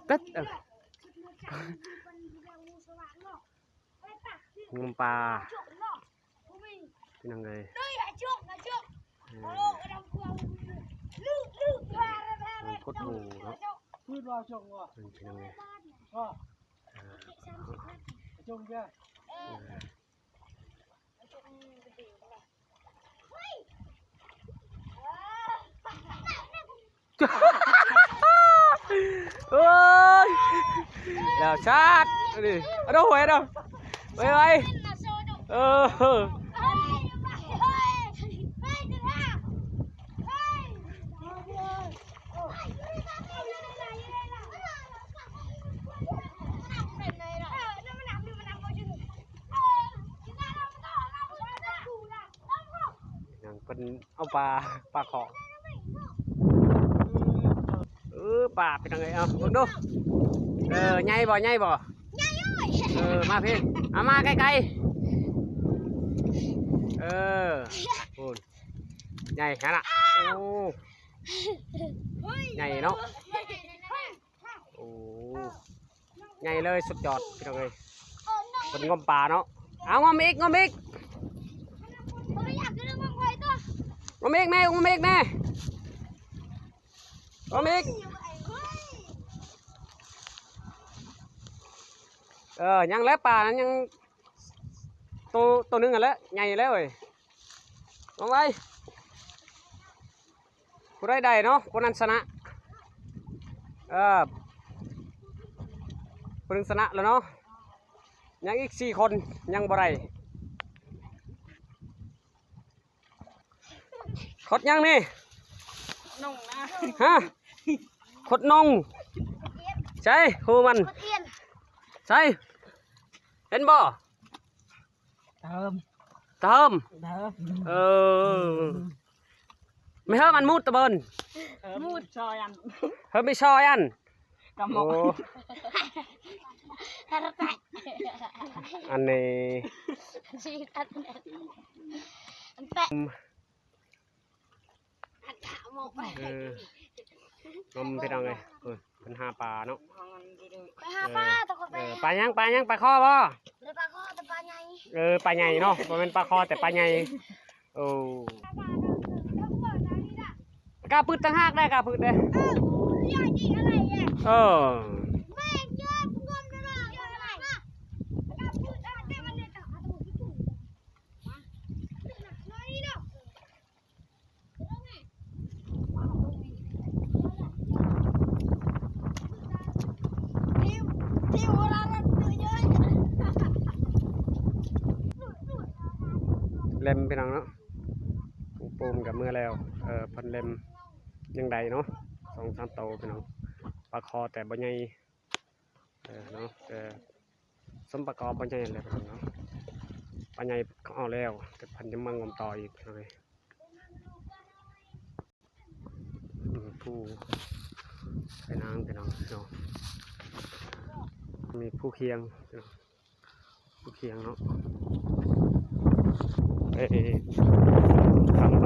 tất ngâm pa cái năng này cốt mù đó cái năng này ơi nào sát đi ở đâu vậy đâu vậy ơiเป็นเอาปลาขอปลาเป็นยังไงเอาดูใหญ่บ่มาพี่เอามาไกลๆคุณใหญ่ฮะล่ะโอ้ใหญ่เนาะโอ้ใหญ่เลยสุดยอดพี่น้องเอ้ยเป็นงมปลาเนาะเอางมอีกแม่งมอีกยังแล้วปลานั้นยังตัวนึงอ่ะแล้วใหญ่แล้วเว้ยลงไปผู้ได้เนาะผู้นั้นชนะผู้นึงชนะแล้วเนาะยังอีก4 คนยังบ่ได้ขดยังนี่นงนะฮะขดนงใช่ครูมันใช่เห็นบ่เติมไม่เฮ้มันมุดตะเบินมุดซอยอันเฮ้ไม่ซอยอันกำมกอันนี้งมไปทางไงเป็นหาปลาเนาะปลายังปลาข้อบ่ปลาข้อแต่ปลาใหญ่ปลาใหญ่เนาะมันเป็นปลาข้อแต่ปลาใหญ่โอ้กาพืชตั้งหากได้กาพืชได้เล็มไปหนังเนาะปูมกับมือแล้วพันเล็มยังใดเนาะ2-3 โตไปหนังปลาคอแต่บ่ใหญ่เนาะแต่สมปลากรบ่ใหญ่เลยไปหนังเนาะปลาใหญ่เขาเอาแล้วแต่พันจะมั่งงมต่ออีกเลยผู้ไปนางเนาะมีผู้เคียงเนาะทำ